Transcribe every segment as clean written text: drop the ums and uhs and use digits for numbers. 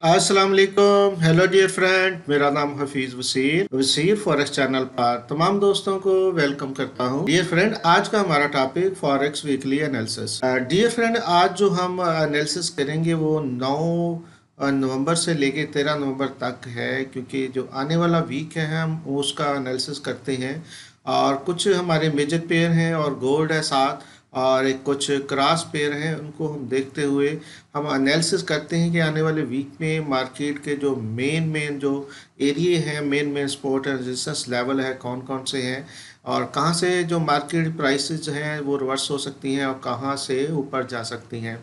अस्सलाम वालेकुम। Hello dear friend, मेरा नाम हफीज वसीर फॉरेक्स चैनल पर तमाम दोस्तों को वेलकम करता हूं। डियर फ्रेंड, आज का हमारा topic forex weekly analysis. Dear friend, आज जो हम एनालिसिस करेंगे वो 9 नवंबर से लेके 13 नवंबर तक है, क्योंकि जो आने वाला वीक है हम उसका एनालिसिस करते हैं। और कुछ हमारे मेजर पेयर हैं और गोल्ड है साथ, और एक कुछ क्रॉस पेयर हैं, उनको हम देखते हुए हम एनालिसिस करते हैं कि आने वाले वीक में मार्केट के जो मेन जो एरिए हैं, main support and resistance level है, कौन कौन से हैं और कहां से जो मार्केट प्राइसेस हैं वो रिवर्स हो सकती हैं और कहां से ऊपर जा सकती हैं।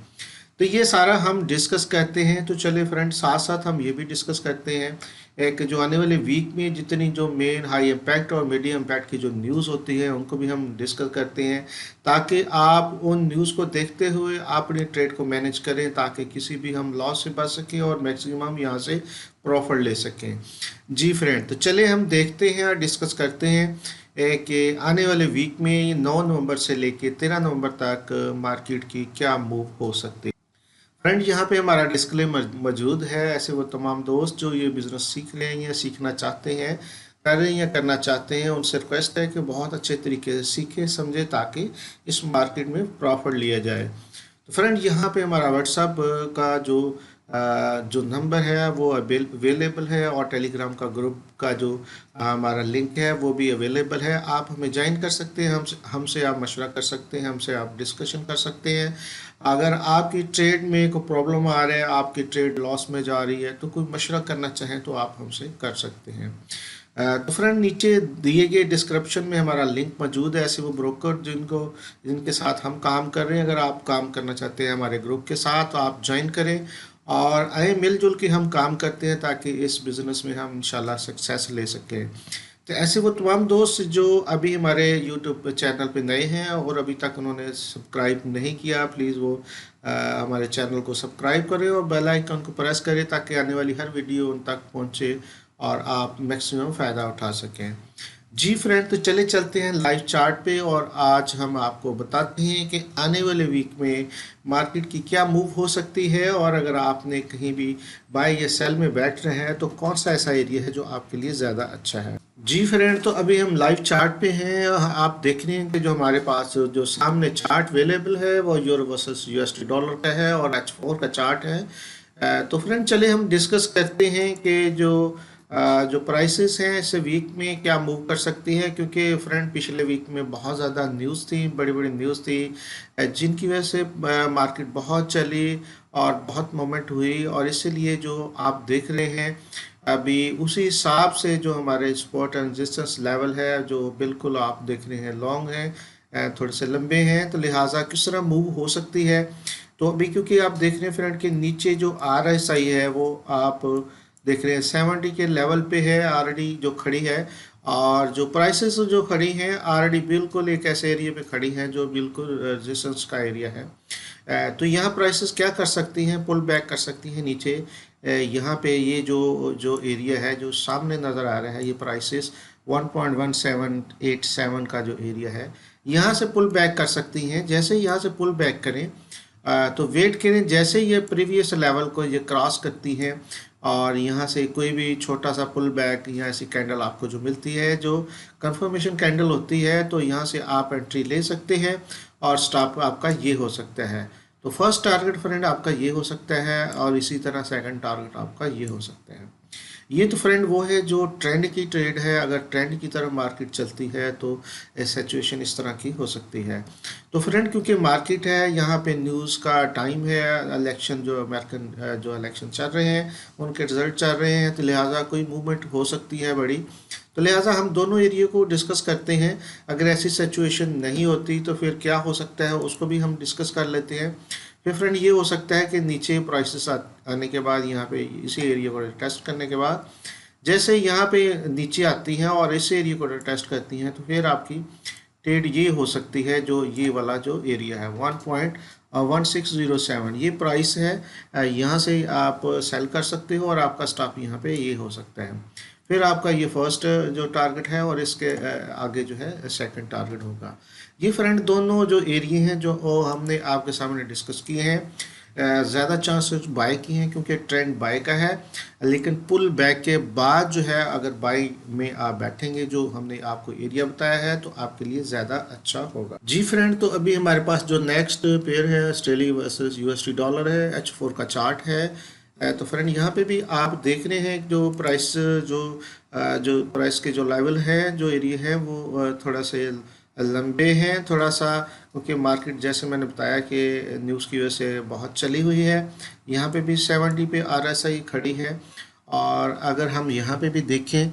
तो ये सारा हम डिस्कस करते हैं। तो चलिए फ्रेंड, साथ साथ हम ये भी डिस्कस करते हैं एक जो आने वाले वीक में जितनी जो मेन हाई इम्पैक्ट और मीडियम इम्पैक्ट की जो न्यूज़ होती है उनको भी हम डिस्कस करते हैं, ताकि आप उन न्यूज़ को देखते हुए अपने ट्रेड को मैनेज करें, ताकि किसी भी हम लॉस से बच सकें और मैक्सिमम यहाँ से प्रॉफिट ले सकें। जी फ्रेंड, तो चलिए हम देखते हैं और डिस्कस करते हैं कि आने वाले वीक में 9 नवंबर से लेके 13 नवंबर तक मार्केट की क्या मूव हो सकती है। फ्रेंड, यहाँ पे हमारा डिस्क्लेमर मौजूद है। ऐसे वो तमाम दोस्त जो ये बिज़नेस सीख रहे हैं या सीखना चाहते हैं, कर रहे हैं या करना चाहते हैं, उनसे रिक्वेस्ट है कि बहुत अच्छे तरीके से सीखें समझे, ताकि इस मार्केट में प्रॉफिट लिया जाए। तो फ्रेंड, यहाँ पे हमारा व्हाट्सअप का जो नंबर है वो अवेलेबल है, और टेलीग्राम का ग्रुप का जो हमारा लिंक है वो भी अवेलेबल है। आप हमें ज्वाइन कर सकते हैं, हमसे आप मशवरा कर सकते हैं, हमसे आप डिस्कशन कर सकते हैं। अगर आपकी ट्रेड में कोई प्रॉब्लम आ रहा है, आपकी ट्रेड लॉस में जा रही है, तो कोई मशवरा करना चाहें तो आप हमसे कर सकते हैं। तो फ्रेंड, नीचे दिए गए डिस्क्रिप्शन में हमारा लिंक मौजूद है। ऐसे वो ब्रोकर जिनके साथ हम काम कर रहे हैं, अगर आप काम करना चाहते हैं हमारे ग्रुप के साथ तो आप ज्वाइन करें और आए मिलजुल के हम काम करते हैं, ताकि इस बिज़नेस में हम इंशाल्लाह सक्सेस ले सकें। तो ऐसे वो तमाम दोस्त जो अभी हमारे यूट्यूब चैनल पे नए हैं और अभी तक उन्होंने सब्सक्राइब नहीं किया, प्लीज़ वो हमारे चैनल को सब्सक्राइब करें और बेल आइकन को प्रेस करें, ताकि आने वाली हर वीडियो उन तक पहुंचे और आप मैक्सिमम फ़ायदा उठा सकें। जी फ्रेंड, तो चले चलते हैं लाइव चार्ट पे, और आज हम आपको बताते हैं कि आने वाले वीक में मार्केट की क्या मूव हो सकती है, और अगर आपने कहीं भी बाय या सेल में बैठ रहे हैं तो कौन सा ऐसा एरिया है जो आपके लिए ज़्यादा अच्छा है। जी फ्रेंड, तो अभी हम लाइव चार्ट पे हैं। आप देख रहे हैं कि जो हमारे पास जो सामने चार्ट अवेलेबल है वो यूरो वर्सेस यूएसडी डॉलर का है और H4 का चार्ट है। तो फ्रेंड, चले हम डिस्कस करते हैं कि जो प्राइसेस हैं इस वीक में क्या मूव कर सकती है, क्योंकि फ्रेंड पिछले वीक में बहुत ज़्यादा न्यूज़ थी, बड़ी बड़ी न्यूज़ थी, जिनकी वजह से मार्केट बहुत चली और बहुत मोमेंट हुई, और इसीलिए जो आप देख रहे हैं अभी उसी हिसाब से जो हमारे सपोर्ट एंड रेजिस्टेंस लेवल है, जो बिल्कुल आप देख रहे हैं लॉन्ग हैं, थोड़े से लंबे हैं, तो लिहाजा किस तरह मूव हो सकती है। तो अभी क्योंकि आप देख रहे हैं फ्रेंड कि नीचे जो RSI है वो आप देख रहे हैं 70 के लेवल पे है ऑलरेडी जो खड़ी है, और जो प्राइसेस जो खड़ी हैं ऑलरेडी बिल्कुल एक ऐसे एरिया पे खड़ी हैं जो बिल्कुल रेजिस्टेंस का एरिया है। तो यहाँ प्राइसेस क्या कर सकती हैं, पुल बैक कर सकती हैं नीचे। यहाँ पे ये जो जो एरिया है जो सामने नज़र आ रहा है, ये प्राइसेस 1.1787 का जो एरिया है, यहाँ से पुल बैक कर सकती हैं। जैसे ही यहाँ से पुल बैक करें तो वेट करें, जैसे ये प्रीवियस लेवल को ये क्रॉस करती है और यहाँ से कोई भी छोटा सा पुल बैक या ऐसी कैंडल आपको जो मिलती है, जो कंफर्मेशन कैंडल होती है, तो यहाँ से आप एंट्री ले सकते हैं और स्टॉप आपका ये हो सकता है। तो फर्स्ट टारगेट फ्रेंड आपका ये हो सकता है, और इसी तरह सेकंड टारगेट आपका ये हो सकता है। ये तो फ्रेंड वो है जो ट्रेंड की ट्रेड है। अगर ट्रेंड की तरफ मार्केट चलती है तो सिचुएशन इस तरह की हो सकती है। तो फ्रेंड, क्योंकि मार्केट है, यहाँ पे न्यूज़ का टाइम है, इलेक्शन जो अमेरिकन जो इलेक्शन चल रहे हैं उनके रिजल्ट चल रहे हैं, तो लिहाजा कोई मूवमेंट हो सकती है बड़ी। तो लिहाजा हम दोनों एरिया को डिस्कस करते हैं। अगर ऐसी सिचुएशन नहीं होती तो फिर क्या हो सकता है उसको भी हम डिस्कस कर लेते हैं। फिर फ्रेंड, ये हो सकता है कि नीचे प्राइसेस आने के बाद, यहाँ पे इसी एरिया को टेस्ट करने के बाद, जैसे यहाँ पे नीचे आती हैं और इस एरिया को टेस्ट करती हैं, तो फिर आपकी ट्रेड ये हो सकती है, जो ये वाला जो एरिया है 1.1607 ये प्राइस है। यहाँ से आप सेल कर सकते हो और आपका स्टॉप यहाँ पे ये हो सकता है। फिर आपका ये फर्स्ट जो टारगेट है और इसके आगे जो है सेकंड टारगेट होगा। ये फ्रेंड दोनों जो एरिए हैं जो हमने आपके सामने डिस्कस किए हैं, ज़्यादा चांसेस बाय की हैं क्योंकि ट्रेंड बाय का है। लेकिन पुल बैक के बाद जो है अगर बाय में आप बैठेंगे जो हमने आपको एरिया बताया है तो आपके लिए ज़्यादा अच्छा होगा। जी फ्रेंड, तो अभी हमारे पास जो नेक्स्ट पेयर है ऑस्ट्रेलिया वर्सेस यूएसडी डॉलर है, H4 का चार्ट है। तो फ्रेंड यहाँ पे भी आप देख रहे हैं जो प्राइस जो प्राइस के जो लेवल है जो एरिया है वो थोड़ा से लंबे हैं थोड़ा सा, क्योंकि मार्केट जैसे मैंने बताया कि न्यूज़ की वजह से बहुत चली हुई है। यहाँ पे भी 70 पे RSI खड़ी है। और अगर हम यहाँ पे भी देखें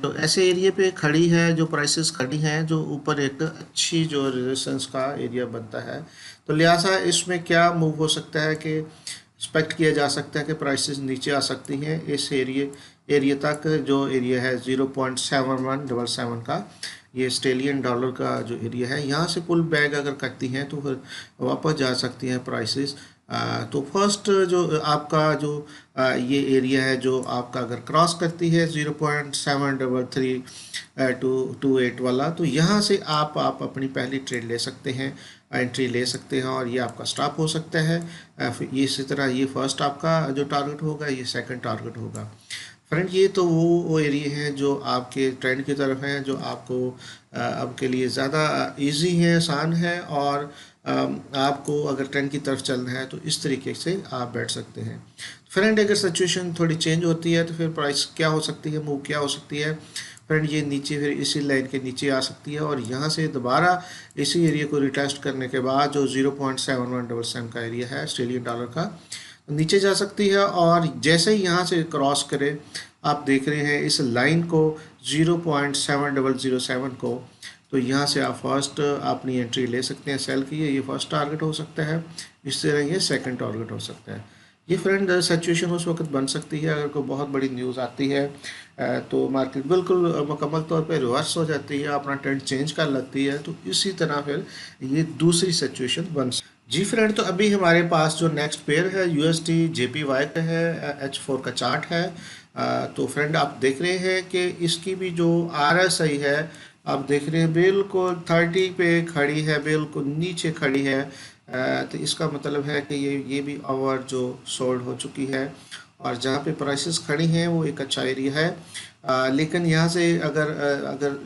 तो ऐसे एरिया पे खड़ी है जो प्राइसेस खड़ी हैं जो ऊपर एक अच्छी जो रेजिस्टेंस का एरिया बनता है। तो लिहाजा इसमें क्या मूव हो सकता है कि एक्सपेक्ट किया जा सकता है कि प्राइसेस नीचे आ सकती हैं इस एरिया तक, जो एरिया है 0.7177 का, ये ऑस्ट्रेलियन डॉलर का जो एरिया है। यहाँ से पुल बैक अगर करती हैं तो फिर वापस जा सकती हैं प्राइसेस। तो फर्स्ट जो आपका जो ये एरिया है जो आपका अगर क्रॉस करती है 0.73328 वाला, तो यहाँ से आप अपनी पहली ट्रेड ले सकते हैं, एंट्री ले सकते हैं और ये आपका स्टॉप हो सकता है। फिर इसी तरह ये फर्स्ट आपका जो टारगेट होगा, ये सेकंड टारगेट होगा। फ्रेंड ये तो वो एरिया हैं जो आपके ट्रेंड की तरफ हैं, जो आपको आपके लिए ज़्यादा इजी है, आसान है। और आपको अगर ट्रेंड की तरफ चलना है तो इस तरीके से आप बैठ सकते हैं। फ्रेंड अगर सिचुएशन थोड़ी चेंज होती है तो फिर प्राइस क्या हो सकती है, मूव क्या हो सकती है फ्रेंड, ये नीचे फिर इसी लाइन के नीचे आ सकती है और यहाँ से दोबारा इसी एरिया को रिटेस्ट करने के बाद जो 0.7177 का एरिया है ऑस्ट्रेलियन डॉलर का, नीचे जा सकती है। और जैसे ही यहाँ से क्रॉस करे, आप देख रहे हैं इस लाइन को 0.7007 को, तो यहाँ से आप फर्स्ट अपनी एंट्री ले सकते हैं सेल की, ये फर्स्ट टारगेट हो सकता है। इस तरह ये सेकंड टारगेट हो सकता है। ये फ्रेंड सिचुएशन उस वक्त बन सकती है अगर कोई बहुत बड़ी न्यूज़ आती है तो मार्केट बिल्कुल मुकम्मल तौर पे रिवर्स हो जाती है, अपना ट्रेंड चेंज कर लेती है। तो इसी तरह फिर ये दूसरी सिचुएशन बन सकती है। जी फ्रेंड, तो अभी हमारे पास जो नेक्स्ट पेयर है USD JPY का है, H4 का चार्ट है। तो फ्रेंड आप देख रहे हैं कि इसकी भी जो RSI है आप देख रहे हैं बिल्कुल 30 पे खड़ी है, बिल्कुल नीचे खड़ी है। तो इसका मतलब है कि ये भी ओवर जो सोल्ड हो चुकी है और जहाँ पे प्राइसेस खड़ी हैं वो एक अच्छा एरिया है। लेकिन यहाँ से अगर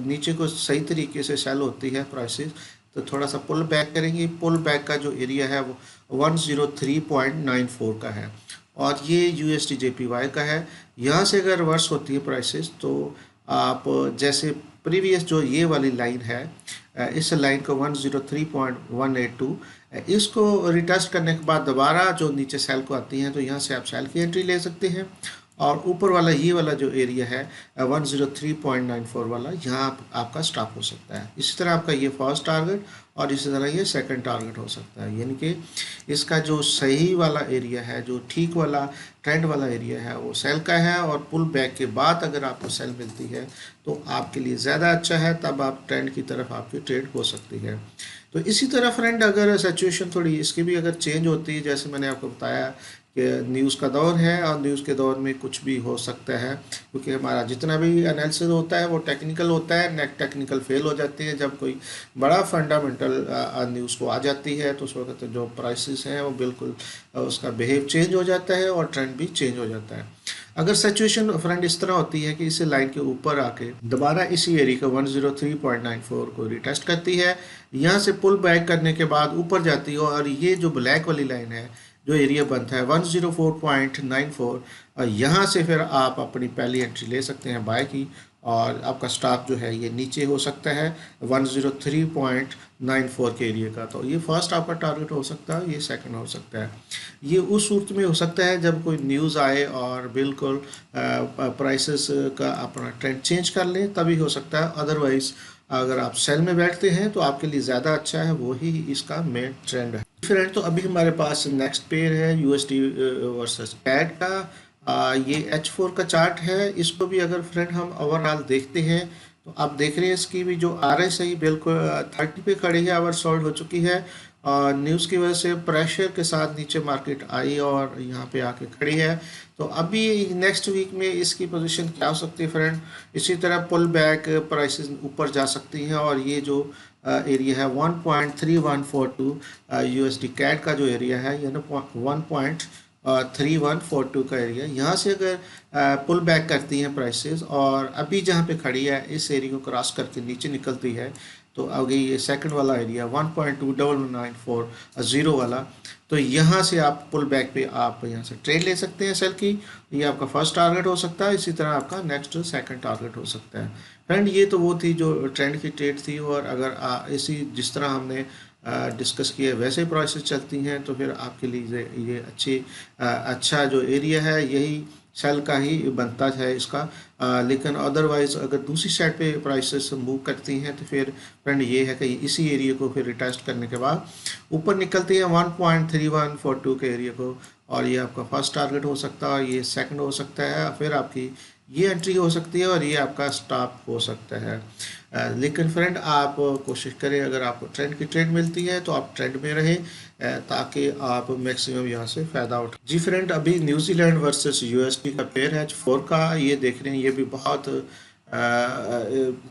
नीचे को सही तरीके से सेल होती है प्राइसेस तो थोड़ा सा पुल बैक करेंगे। पुल बैक का जो एरिया है वो 103.94 का है और ये USD JPY का है। यहाँ से अगर रिवर्स होती है प्राइसेस तो आप जैसे प्रीवियस जो ये वाली लाइन है, इस लाइन को 103.182, इसको रिटेस्ट करने के बाद दोबारा जो नीचे सेल को आती हैं तो यहाँ से आप सेल की एंट्री ले सकते हैं। और ऊपर वाला ये वाला जो एरिया है 103.94 वाला, यहाँ आपका स्टॉप हो सकता है। इसी तरह आपका ये फर्स्ट टारगेट और इसी तरह ये सेकंड टारगेट हो सकता है। यानी कि इसका जो सही वाला एरिया है, जो ठीक वाला ट्रेंड वाला एरिया है वो सेल का है और पुल बैक के बाद अगर आपको सेल मिलती है तो आपके लिए ज़्यादा अच्छा है, तब आप ट्रेंड की तरफ आपकी ट्रेड हो सकती है। तो इसी तरह फ्रेंड अगर सिचुएशन थोड़ी इसकी भी अगर चेंज होती है, जैसे मैंने आपको बताया कि न्यूज़ का दौर है और न्यूज़ के दौर में कुछ भी हो सकता है, क्योंकि हमारा जितना भी एनालिसिस होता है वो टेक्निकल होता है। नेक टेक्निकल फेल हो जाती है जब कोई बड़ा फंडामेंटल न्यूज़ को आ जाती है तो उस वक्त जो प्राइसेस हैं वो बिल्कुल उसका बिहेव चेंज हो जाता है और ट्रेंड भी चेंज हो जाता है। अगर सिचुएशन फ्रेंड इस तरह होती है कि इस लाइन के ऊपर आके दोबारा इसी एरिया को 103.94 को रिटेस्ट करती है, यहाँ से पुल बैक करने के बाद ऊपर जाती है और ये जो ब्लैक वाली लाइन है जो एरिया बनता है 104.94, और यहाँ से फिर आप अपनी पहली एंट्री ले सकते हैं बाय की और आपका स्टॉप जो है ये नीचे हो सकता है 103.94 के एरिया का। तो ये फर्स्ट आपका टारगेट हो सकता है, ये सेकंड हो सकता है। ये उस सूरत में हो सकता है जब कोई न्यूज़ आए और बिल्कुल प्राइसेस का अपना ट्रेंड चेंज कर लें, तभी हो सकता है। अदरवाइज अगर आप सेल में बैठते हैं तो आपके लिए ज़्यादा अच्छा है, वही इसका मेन ट्रेंड है। फ्रेंड तो अभी हमारे पास नेक्स्ट पेयर है USD वर्सेस CAD का। ये H4 का चार्ट है। इसको भी अगर फ्रेंड हम ओवरऑल देखते हैं तो आप देख रहे हैं इसकी भी जो RSI बिल्कुल 30 पे खड़ी है, ओवर सोल्ड हो चुकी है और न्यूज़ की वजह से प्रेशर के साथ नीचे मार्केट आई और यहाँ पे आके खड़ी है। तो अभी नेक्स्ट वीक में इसकी पोजीशन क्या हो सकती है फ्रेंड, इसी तरह पुल बैक प्राइसेस ऊपर जा सकती हैं और ये जो एरिया है 1.3142 USD कैट का जो एरिया है, यानी 1.3142 का एरिया। यहाँ से अगर पुल बैक करती हैं प्राइसेस और अभी जहाँ पे खड़ी है इस एरिया को क्रॉस करके नीचे निकलती है, तो आगे ये सेकंड वाला एरिया 1.2940 वाला, तो यहाँ से आप पुल बैक पे आप यहाँ से ट्रेड ले सकते हैं सेल की। ये आपका फर्स्ट टारगेट हो सकता है, इसी तरह आपका नेक्स्ट सेकंड टारगेट हो सकता है। फ्रेंड ये तो वो थी जो ट्रेंड की ट्रेड थी, और अगर इसी जिस तरह हमने डिस्कस किया वैसे प्राइसेस चलती हैं तो फिर आपके लिए ये अच्छा जो एरिया है यही सेल का ही बनता है इसका। लेकिन अदरवाइज़ अगर दूसरी साइड पे प्राइसेस मूव करती हैं तो फिर फ्रेंड ये है कि इसी एरिया को फिर रिटेस्ट करने के बाद ऊपर निकलती है 1.3142 के एरिया को, और ये आपका फर्स्ट टारगेट हो सकता है, ये सेकंड हो सकता है, फिर आपकी ये एंट्री हो सकती है और ये आपका स्टॉप हो सकता है। लेकिन फ्रेंड आप कोशिश करें, अगर आपको ट्रेंड की ट्रेड मिलती है तो आप ट्रेंड में रहें ताकि आप मैक्सिमम यहाँ से फ़ायदा उठाएं। जी फ्रेंड, अभी न्यूजीलैंड वर्सेस यूएसडी का पेयर है H4 का, ये देख रहे हैं, ये भी बहुत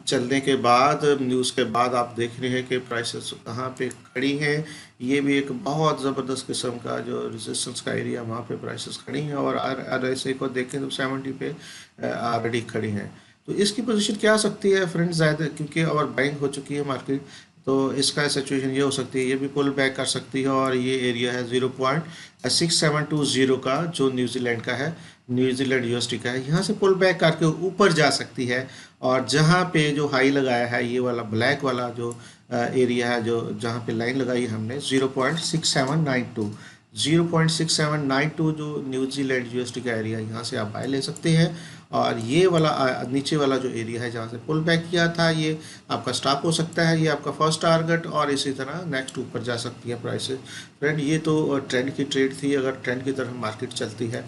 चलने के बाद न्यूज़ के बाद आप देख रहे हैं कि प्राइसेस कहाँ पे खड़ी हैं। ये भी एक बहुत ज़बरदस्त किस्म का जो रेजिस्टेंस का एरिया, वहाँ पे प्राइसेस खड़ी हैं, और RSI को देखें तो 70 पे ऑलरेडी खड़ी हैं। तो इसकी पोजीशन क्या आ सकती है फ्रेंड, ज़्यादा क्योंकि और बाइंग हो चुकी है मार्केट, तो इसका सिचुएशन ये हो सकती है, ये भी पुल बैक कर सकती है, और ये एरिया है 0.6720 का जो न्यूजीलैंड का है, न्यूजीलैंड USD का है, यहाँ से पुल बैक करके ऊपर जा सकती है। और जहाँ पे जो हाई लगाया है ये वाला ब्लैक वाला जो एरिया है, जो जहाँ पे लाइन लगाई हमने 0.6792 जो न्यूजीलैंड USD का एरिया, यहाँ से आप बाय ले सकते हैं। और ये वाला नीचे वाला जो एरिया है जहाँ से पुल बैक किया था, ये आपका स्टॉप हो सकता है, ये आपका फर्स्ट टारगेट, और इसी तरह नेक्स्ट ऊपर जा सकती है प्राइसेस। फ्रेंड ये तो ट्रेंड की ट्रेड थी, अगर ट्रेंड की तरफ मार्केट चलती है,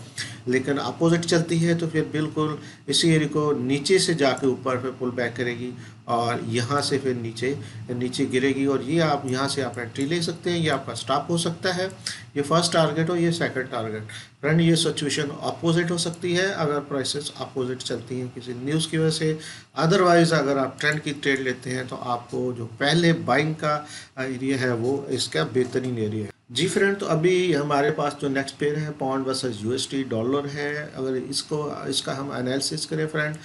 लेकिन अपोजिट चलती है तो फिर बिल्कुल इसी एरिया को नीचे से जाके ऊपर फिर पुल बैक करेगी, और यहाँ से फिर नीचे गिरेगी, और ये आप यहाँ से आप एंट्री ले सकते हैं, ये आपका स्टॉप हो सकता है, ये फर्स्ट टारगेट हो, ये सेकंड टारगेट। फ्रेंड ये सिचुएशन अपोजिट हो सकती है अगर प्राइसेस अपोजिट चलती हैं किसी न्यूज़ की वजह से। अदरवाइज़ अगर आप ट्रेंड की ट्रेड लेते हैं तो आपको जो पहले बाइंग का एरिया है वो इसका बेहतरीन एरिया है। जी फ्रेंड, तो अभी हमारे पास जो नेक्स्ट पेयर है पाउंड वर्सेस USD डॉलर है। अगर इसका हम एनालिसिस करें फ्रेंड,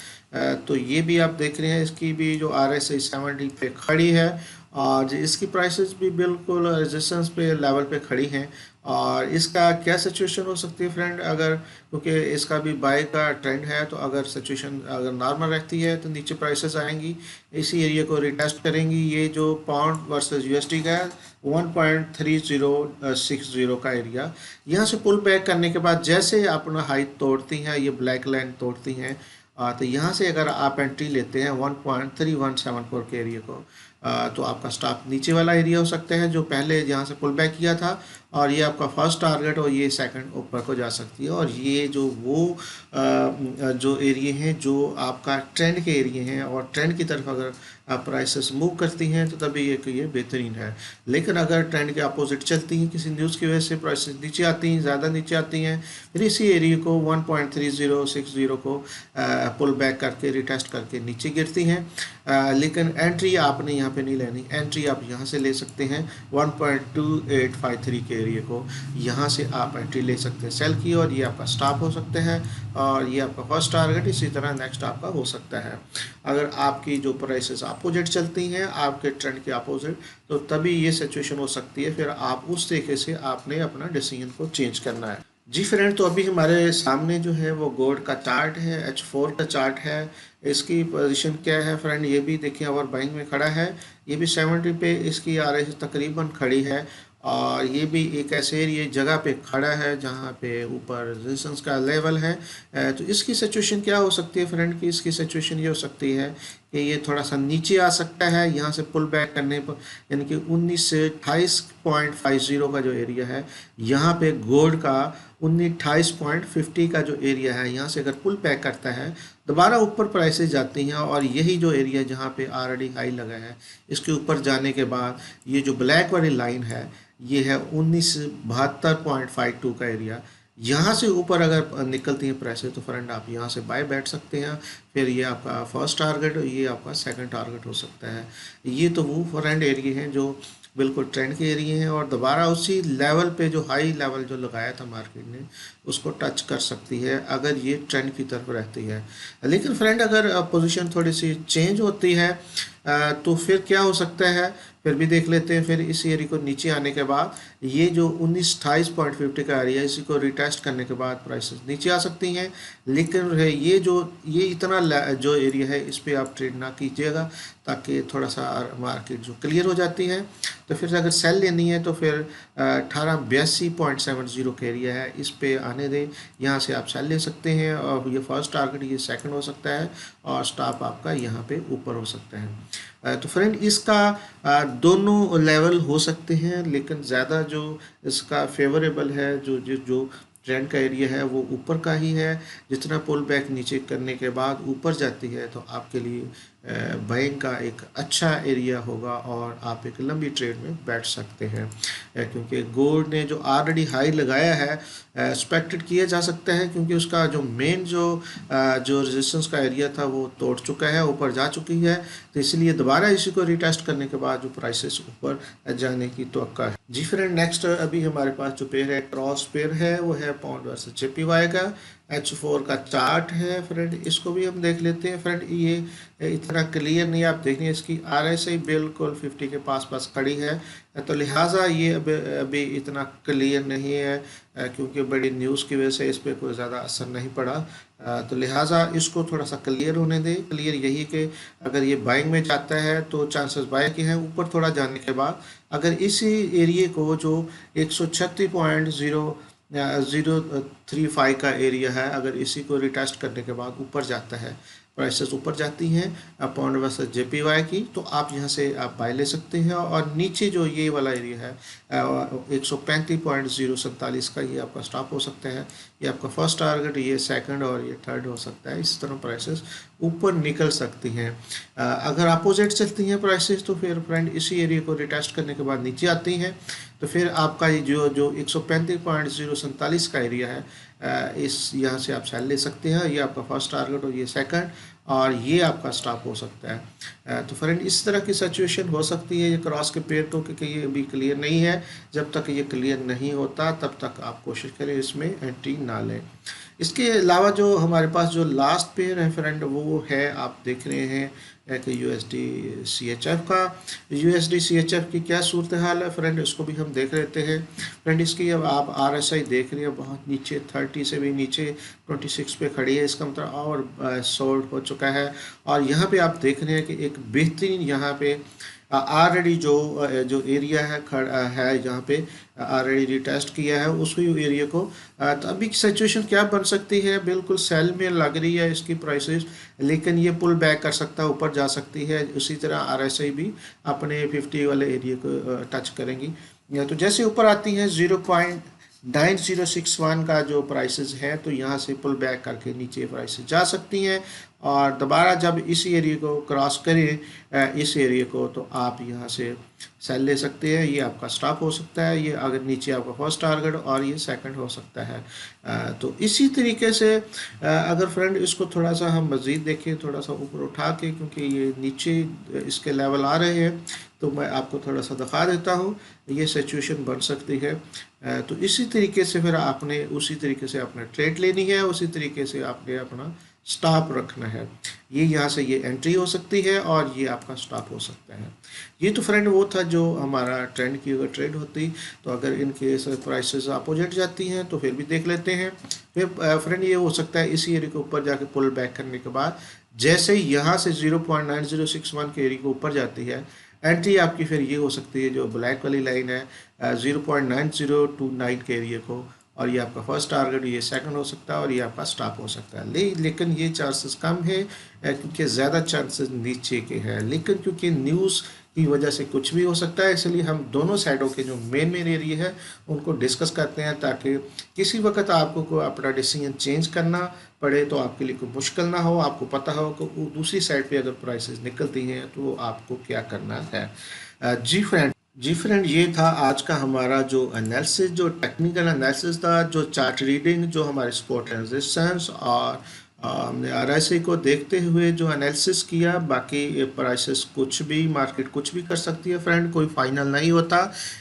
तो ये भी आप देख रहे हैं, इसकी भी जो RSI 70 पे खड़ी है, और इसकी प्राइसेस भी बिल्कुल रेजिस्टेंस पे लेवल पे खड़ी हैं। और इसका क्या सिचुएशन हो सकती है फ्रेंड, अगर क्योंकि इसका भी बाय का ट्रेंड है, तो अगर सिचुएशन अगर नॉर्मल रहती है तो नीचे प्राइसेस आएंगी, इसी एरिया को रिटेस्ट करेंगी। ये जो पाउंड वर्सेस USD का है 1.3060 का एरिया, यहाँ से पुल बैक करने के बाद जैसे अपना हाइट तोड़ती हैं, ये ब्लैक लाइन तोड़ती हैं, तो यहाँ से अगर आप एंट्री लेते हैं 1.3174 के एरिया को, तो आपका स्टॉप नीचे वाला एरिया हो सकता है जो पहले जहाँ से पुल बैक किया था, और ये आपका फर्स्ट टारगेट, और ये सेकंड ऊपर को जा सकती है। और ये जो वो जो एरिया हैं जो आपका ट्रेंड के एरिया हैं, और ट्रेंड की तरफ अगर प्राइसेस मूव करती हैं तो तभी ये बेहतरीन है। लेकिन अगर ट्रेंड के अपोजिट चलती हैं किसी न्यूज़ की वजह से, प्राइसेस नीचे आती हैं, ज़्यादा नीचे आती हैं, फिर इसी एरिया को 1.3060 को पुल बैक करके रिटेस्ट करके नीचे गिरती हैं। लेकिन एंट्री आपने यहाँ पे नहीं लेनी, एंट्री आप यहाँ से ले सकते हैं 1.2853 के एरिया को, यहाँ से आप एंट्री ले सकते हैं सेल की, और ये आपका स्टॉप हो सकता है, और ये आपका फर्स्ट टारगेट, इसी तरह नेक्स्ट आपका हो सकता है। अगर आपकी जो प्राइसेस अपोजिट चलती हैं आपके ट्रेंड के अपोजिट, तो तभी ये सिचुएशन हो सकती है, फिर आप उस तरीके से आपने अपना डिसीजन को चेंज करना है। जी फ्रेंड, तो अभी हमारे सामने जो है वो गोल्ड का चार्ट है, H4 का चार्ट है। इसकी पोजीशन क्या है फ्रेंड, ये भी देखिए ओवर बाइंग में खड़ा है, ये भी 70 पे इसकी RSI तकरीबन खड़ी है, और ये भी एक ऐसे एरिया जगह पे खड़ा है जहाँ पे ऊपर रेजिस्टेंस का लेवल है। तो इसकी सिचुएशन क्या हो सकती है फ्रेंड की, इसकी सिचुएशन ये हो सकती है कि ये थोड़ा सा नीचे आ सकता है, यहाँ से पुल बैक करने पर, यानी कि 19 से 28.50 का जो एरिया है, यहाँ पे गोल्ड का 28.50 का जो एरिया है, यहाँ से अगर पुल बैक करता है दोबारा ऊपर प्राइसेस जाती हैं, और यही जो एरिया जहाँ पे ऑलरेडी हाई लगा है, इसके ऊपर जाने के बाद ये जो ब्लैक वाली लाइन है ये है 1972.52 का एरिया, यहाँ से ऊपर अगर निकलती हैं प्राइसेस तो फ्रेंड आप यहाँ से बाय बैठ सकते हैं। फिर ये आपका फर्स्ट टारगेट, ये आपका सेकंड टारगेट हो सकता है। ये तो वो फ्रेंड एरिया हैं जो बिल्कुल ट्रेंड के एरिए हैं और दोबारा उसी लेवल पे जो हाई लेवल जो लगाया था मार्केट ने उसको टच कर सकती है अगर ये ट्रेंड की तरफ रहती है। लेकिन फ्रेंड अगर पोजीशन थोड़ी सी चेंज होती है तो फिर क्या हो सकता है, फिर भी देख लेते हैं। फिर इस एरिया को नीचे आने के बाद ये जो 1928.50 का एरिया, इसी को रिटेस्ट करने के बाद प्राइसेस नीचे आ सकती हैं। लेकिन ये इतना जो एरिया है इस पर आप ट्रेड ना कीजिएगा, ताकि थोड़ा सा मार्केट जो क्लियर हो जाती है। तो फिर अगर सेल लेनी है तो फिर 1882.70 का एरिया है, इस पे आने दें, यहाँ से आप सेल ले सकते हैं। और ये फर्स्ट टारगेट, ये सेकंड हो सकता है और स्टॉप आपका यहाँ पे ऊपर हो सकता है। तो फ्रेंड इसका दोनों लेवल हो सकते हैं, लेकिन ज़्यादा जो इसका फेवरेबल है, जो ट्रेंड का एरिया है वो ऊपर का ही है। जितना पुल बैक नीचे करने के बाद ऊपर जाती है तो आपके लिए बाइंग का एक अच्छा एरिया होगा और आप एक लंबी ट्रेड में बैठ सकते हैं। क्योंकि गोल्ड ने जो ऑलरेडी हाई लगाया है एक्सपेक्टेड किया जा सकता है, क्योंकि उसका जो मेन जो रेजिस्टेंस का एरिया था वो तोड़ चुका है, ऊपर जा चुकी है। तो इसलिए दोबारा इसी को रिटेस्ट करने के बाद जो प्राइसेस ऊपर जाने की तवक्का है। जी फ्रेंड, नेक्स्ट अभी हमारे पास जो पेयर है, क्रॉस पेयर है, वो है पाउंड वर्सेस जेपीवाई का। H4 का चार्ट है फ्रेंड, इसको भी हम देख लेते हैं। फ्रेंड ये इतना क्लियर नहीं, आप देखेंगे इसकी RSI बिल्कुल 50 के पास खड़ी है, तो लिहाजा ये अभी इतना क्लियर नहीं है, क्योंकि बड़ी न्यूज़ की वजह से इस पर कोई ज़्यादा असर नहीं पड़ा। तो लिहाजा इसको थोड़ा सा क्लियर होने दें। क्लियर यही कि अगर ये बाइंग में जाता है तो चांसेस बाय के हैं। ऊपर थोड़ा जाने के बाद अगर इसी एरिए को जो 136.035 का एरिया है, अगर इसी को रिटेस्ट करने के बाद ऊपर जाता है, प्राइसेस ऊपर जाती हैं पाउंड वर्सेस जेपीवाई की, तो आप यहाँ से आप बाय ले सकते हैं। और नीचे जो ये वाला एरिया है 135.047 का, ये आपका स्टॉप हो सकता है। ये आपका फर्स्ट टारगेट, ये सेकंड और ये थर्ड हो सकता है। इस तरह प्राइसेस ऊपर निकल सकती हैं। अगर अपोजिट चलती हैं प्राइसेस तो फिर फ्रेंड इसी एरिया को रिटेस्ट करने के बाद नीचे आती हैं, तो फिर आपका ये जो 135.047 का एरिया है इस यहाँ से आप सेल ले सकते हैं। ये आपका फर्स्ट टारगेट और ये सेकंड, और ये आपका स्टॉप हो सकता है। तो फ्रेंड इस तरह की सिचुएशन हो सकती है ये क्रॉस के पेयर को, क्योंकि ये अभी क्लियर नहीं है। जब तक ये क्लियर नहीं होता तब तक आप कोशिश करें इसमें एंट्री ना लें। इसके अलावा जो हमारे पास जो लास्ट पेयर है फ्रेंड, वो है, आप देख रहे हैं कि USD-CHF का। USD-CHF की क्या सूरत हाल है फ्रेंड, इसको भी हम देख लेते हैं। फ्रेंड इसकी अब आप RSI देख रहे हैं बहुत नीचे, 30 से भी नीचे 26 पे खड़ी है, इसका मतलब और सोल्ड हो चुका है। और यहाँ पे आप देख रहे हैं कि एक बेहतरीन यहाँ पे ऑलरेडी जो एरिया है है यहाँ पे ऑलरेडी रिटेस्ट किया है उसी एरिया को। तो अभी की सिचुएशन क्या बन सकती है, बिल्कुल सेल में लग रही है इसकी प्राइसेस, लेकिन ये पुल बैक कर सकता है, ऊपर जा सकती है। उसी तरह RSI भी अपने 50 वाले एरिया को टच करेंगी। तो जैसे ऊपर आती हैं 0.9061 का जो प्राइसेस है, तो यहाँ से पुल बैक करके नीचे प्राइसेस जा सकती हैं। और दोबारा जब इस एरिया को क्रॉस करें इस एरिया को, तो आप यहाँ से सेल ले सकते हैं। ये आपका स्टॉप हो सकता है, ये अगर नीचे आपका फर्स्ट टारगेट और ये सेकंड हो सकता है। तो इसी तरीके से अगर फ्रेंड इसको थोड़ा सा हम मज़ीद देखें, थोड़ा सा ऊपर उठा के, क्योंकि ये नीचे इसके लेवल आ रहे हैं, तो मैं आपको थोड़ा सा दिखा देता हूँ। ये सिचुएशन बन सकती है। तो इसी तरीके से फिर आपने उसी तरीके से आपने ट्रेड लेनी है, उसी तरीके से आपने अपना स्टॉप रखना है। ये यहाँ से ये एंट्री हो सकती है और ये आपका स्टॉप हो सकता है। ये तो फ्रेंड वो था जो हमारा ट्रेंड की अगर ट्रेड होती, तो अगर इनके प्राइसेस अपोजिट जाती हैं तो फिर भी देख लेते हैं। फिर फ्रेंड ये हो सकता है इसी एरिया के ऊपर जाके पुल बैक करने के बाद जैसे ही यहाँ से 0.9061 के एरिया के ऊपर जाती है, एंट्री आपकी फिर ये हो सकती है जो ब्लैक वाली लाइन है 0.9029 के एरिया को, और ये आपका फर्स्ट टारगेट, ये सेकंड हो सकता है और ये आपका स्टॉप हो सकता है। लेकिन ये चांसेस कम है क्योंकि ज़्यादा चांसेस नीचे के हैं। लेकिन क्योंकि न्यूज़ की वजह से कुछ भी हो सकता है, इसलिए हम दोनों साइडों के जो मेन एरिया है उनको डिस्कस करते हैं, ताकि किसी वक्त आपको कोई अपना डिसीजन चेंज करना पड़े तो आपके लिए कोई मुश्किल ना हो। आपको पता हो कि दूसरी साइड पे अगर प्राइसेस निकलती हैं तो आपको क्या करना है। जी फ्रेंड, जी फ्रेंड, ये था आज का हमारा जो एनालिसिस, जो टेक्निकल एनालिसिस था, जो चार्ट रीडिंग, जो हमारे सपोर्ट एंड रेजिस्टेंस और हमने आरएसआई को देखते हुए जो एनालिसिस किया। बाकी प्राइसेस कुछ भी, मार्केट कुछ भी कर सकती है फ्रेंड, कोई फाइनल नहीं होता।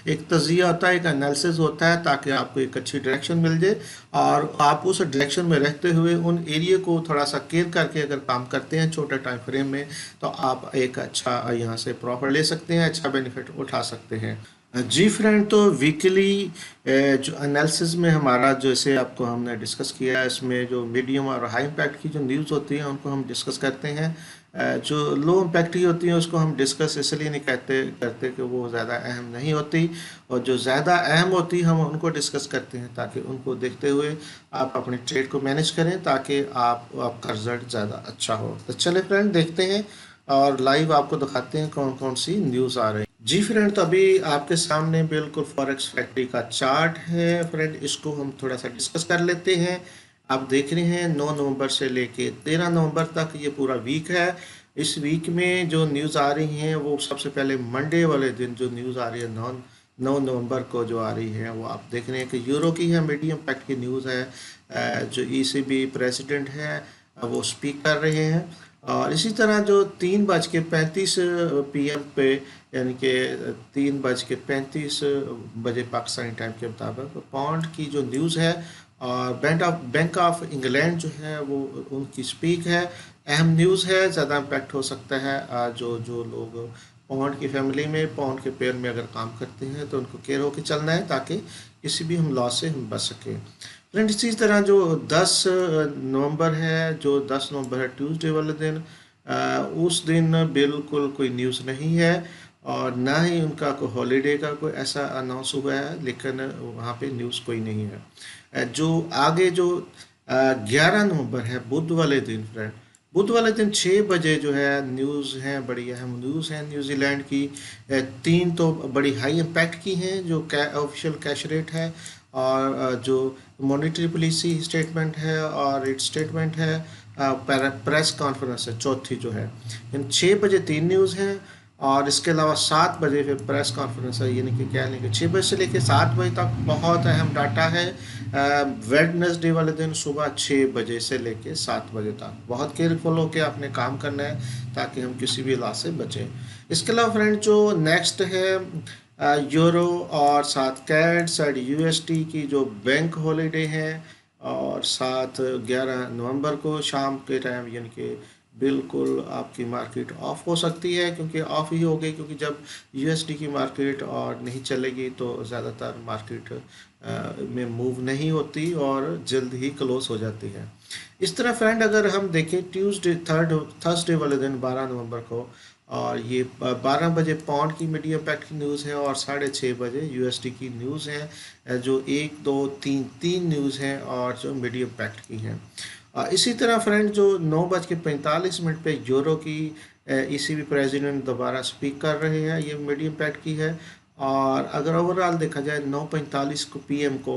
एक तजिया होता है, एक एनालिसिस होता है, ताकि आपको एक अच्छी डायरेक्शन मिल जाए और आप उस डायरेक्शन में रहते हुए उन एरिया को थोड़ा सा केयर करके अगर काम करते हैं छोटे टाइम फ्रेम में, तो आप एक अच्छा यहाँ से प्रॉफिट ले सकते हैं, अच्छा बेनिफिट उठा सकते हैं। जी फ्रेंड, तो वीकली जो एनालिसिस में हमारा, जैसे आपको हमने डिस्कस किया है, इसमें जो मीडियम और हाई इम्पैक्ट की जो न्यूज़ होती है उनको हम डिस्कस करते हैं। जो लो इम्पैक्ट की होती है उसको हम डिस्कस इसलिए नहीं कहते करते कि वो ज़्यादा अहम नहीं होती, और जो ज़्यादा अहम होती हम उनको डिस्कस करते हैं, ताकि उनको देखते हुए आप अपने ट्रेड को मैनेज करें, ताकि आपका रिजल्ट ज़्यादा अच्छा हो। तो चले फ्रेंड, देखते हैं और लाइव आपको दिखाते हैं कौन कौन सी न्यूज़ आ रही है। जी फ्रेंड, तो अभी आपके सामने बिल्कुल फॉरेक्स फैक्ट्री का चार्ट है फ्रेंड, इसको हम थोड़ा सा डिस्कस कर लेते हैं। आप देख रहे हैं 9 नवंबर से लेके 13 नवंबर तक ये पूरा वीक है। इस वीक में जो न्यूज़ आ रही हैं वो सबसे पहले मंडे वाले दिन जो न्यूज़ आ रही है 9 नवंबर को जो आ रही है, वो आप देख रहे हैं कि यूरो की है, मीडियम पैक्ट की न्यूज़ है। जो ईसीबी प्रेसिडेंट है वो स्पीक कर रहे हैं। और इसी तरह जो 3:35 PM पे, यानी कि 3:35 बजे पाकिस्तानी टाइम के मुताबिक पाउंड की जो न्यूज़ है, और बैंक ऑफ इंग्लैंड जो है वो उनकी स्पीक है। अहम न्यूज़ है, ज़्यादा इम्पैक्ट हो सकता है। जो जो लोग पाउंड की फैमिली में, पाउंड के पेयर में अगर काम करते हैं, तो उनको केयर होकर चलना है, ताकि किसी भी हम लॉस से हम बच सकें। फ्रेंड, इसी तरह जो 10 नवंबर है, जो 10 नवंबर है ट्यूसडे वाले दिन, उस दिन बिल्कुल कोई न्यूज़ नहीं है, और ना ही उनका कोई हॉलीडे का कोई ऐसा अनाउंस हुआ है, लेकिन वहाँ पे न्यूज़ कोई नहीं है। जो आगे जो 11 नवंबर है बुध वाले दिन फ्रेंड, बुध वाले दिन 6 बजे जो है न्यूज़ हैं, बड़ी अहम न्यूज़ है न्यूजीलैंड की। तीन तो बड़ी हाई इम्पैक्ट की हैं, जो ऑफिशियल कैश रेट है, और जो मॉनेटरी पॉलिसी स्टेटमेंट है, और रेट स्टेटमेंट है, प्रेस कॉन्फ्रेंस है चौथी जो है। इन 6 बजे 3 न्यूज़ हैं, और इसके अलावा 7 बजे फिर प्रेस कॉन्फ्रेंस है। यानी कि क्या, यानी कि 6 बजे से लेकर 7 बजे तक बहुत अहम डाटा है। वेडनेसडे वाले दिन सुबह 6 बजे से लेकर 7 बजे तक बहुत केयरफुल होकर आपने काम करना है, ताकि हम किसी भी लॉस से बचें। इसके अलावा फ्रेंड, जो नेक्स्ट है यूरो और साथ कैड साइड यूएसटी की जो बैंक हॉलीडे है, और साथ 11 नवंबर को शाम के टाइम, यानी कि बिल्कुल आपकी मार्केट ऑफ हो सकती है, क्योंकि ऑफ ही हो गई, क्योंकि जब यूएसडी की मार्केट और नहीं चलेगी तो ज़्यादातर मार्केट में मूव नहीं होती और जल्द ही क्लोज हो जाती है। इस तरह फ्रेंड, अगर हम देखें थर्सडे वाले दिन 12 नवंबर को, और ये 12 बजे पाउंड की मीडियम पैक्ट की न्यूज़ है, और 6:30 बजे यूएसडी की न्यूज़ है, जो 1 2 3 न्यूज़ हैं, और जो मीडियम पैक्ट की हैं। इसी तरह फ्रेंड, जो 9:45 पे यूरो की ईसीबी प्रेसिडेंट दोबारा स्पीक कर रहे हैं, ये मीडियम पैक्ट की है। और अगर ओवरऑल देखा जाए 9:45 को पीएम को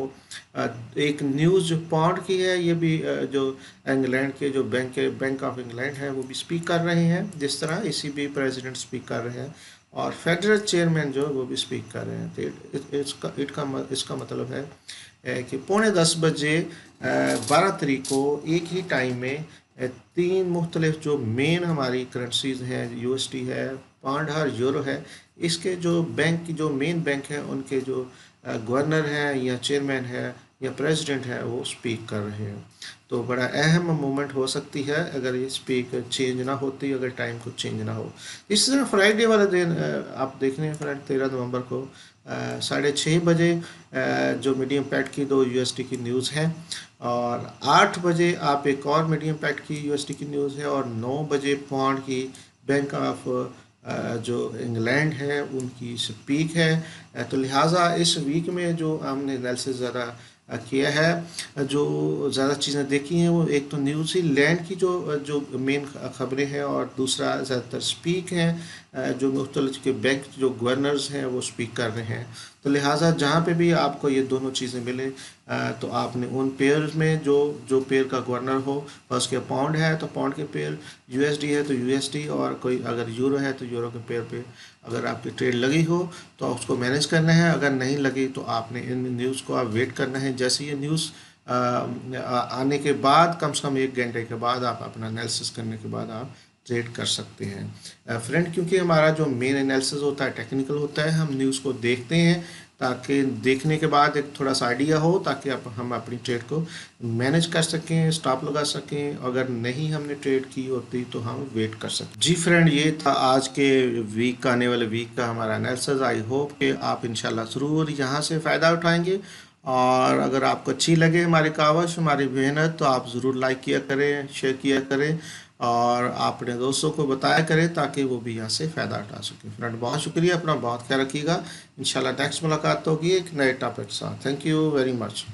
एक न्यूज़ जो पाउंड की है, ये भी जो इंग्लैंड के जो बैंक ऑफ इंग्लैंड है वो भी स्पीक कर रहे हैं, जिस तरह ईसीबी प्रेसिडेंट स्पीक कर रहे हैं, और फेडरल चेयरमैन जो है वो भी स्पीक कर रहे हैं। तो इसका मतलब है कि 9:45 बजे 12 तारीख को एक ही टाइम में तीन मुख्तलिफ जो मेन हमारी करेंसीज हैं, यूएसडी है, पाउंड और यूरो है, इसके जो बैंक की जो मेन बैंक हैं उनके जो गवर्नर हैं या चेयरमैन है या प्रेसिडेंट है, वो स्पीक कर रहे हैं। तो बड़ा अहम मोमेंट हो सकती है अगर ये स्पीक चेंज ना होती, अगर टाइम को चेंज ना हो। इस तरह फ्राइडे वाले दिन आप देख रहे हैं फ्रेंड, 13 नवंबर को 6:30 बजे जो मीडियम पैक्ट की 2 यूएसडी की न्यूज़ है, और 8 बजे आप एक और मीडियम पैक्ट की यूएसडी की न्यूज़ है, और 9 बजे पाउंड की बैंक ऑफ जो इंग्लैंड है उनकी स्पीक है। तो लिहाजा इस वीक में जो हमने एनालिसिस ज़्यादा किया है, जो ज़्यादा चीज़ें देखी हैं, वो एक तो न्यूजीलैंड की जो जो मेन ख़बरें हैं, और दूसरा ज़्यादातर स्पीक हैं, जो मुख्तलिफ के बैंक जो गवर्नर्स हैं वो स्पीक कर रहे हैं। तो लिहाजा जहाँ पे भी आपको ये दोनों चीज़ें मिले तो आपने उन पेयर में जो जो पेयर का गवर्नर हो, फर्स्ट के पाउंड है तो पाउंड के पेयर, यूएसडी है तो यूएसडी, और कोई अगर यूरो है तो यूरो के पेयर पे अगर आपकी ट्रेड लगी हो तो उसको मैनेज करना है। अगर नहीं लगी तो आपने इन न्यूज़ को आप वेट करना है। जैसे ये न्यूज़ आने के बाद कम से कम 1 घंटे के बाद आप अपना एनालिसिस करने के बाद आप ट्रेड कर सकते हैं फ्रेंड। क्योंकि हमारा जो मेन एनालिसिस होता है टेक्निकल होता है, हम न्यूज़ को देखते हैं ताकि देखने के बाद एक थोड़ा सा आइडिया हो, ताकि हम अपनी ट्रेड को मैनेज कर सकें, स्टॉप लगा सकें। अगर नहीं हमने ट्रेड की होती तो हम वेट कर सकते। जी फ्रेंड, ये था आज के वीक का, आने वाले वीक का हमारा एनालिसिस। आई होप कि आप इंशाल्लाह ज़रूर यहाँ से फ़ायदा उठाएंगे। और अगर आपको अच्छी लगे हमारी कावश, हमारी मेहनत, तो आप ज़रूर लाइक किया करें, शेयर किया करें और अपने दोस्तों को बताया करें ताकि वो भी यहाँ से फ़ायदा उठा सकें। फ्रेंड बहुत शुक्रिया, अपना बहुत ख्याल रखिएगा। इंशाल्लाह नेक्स्ट मुलाकात होगी एक नए टॉपिक के साथ। Thank you very much.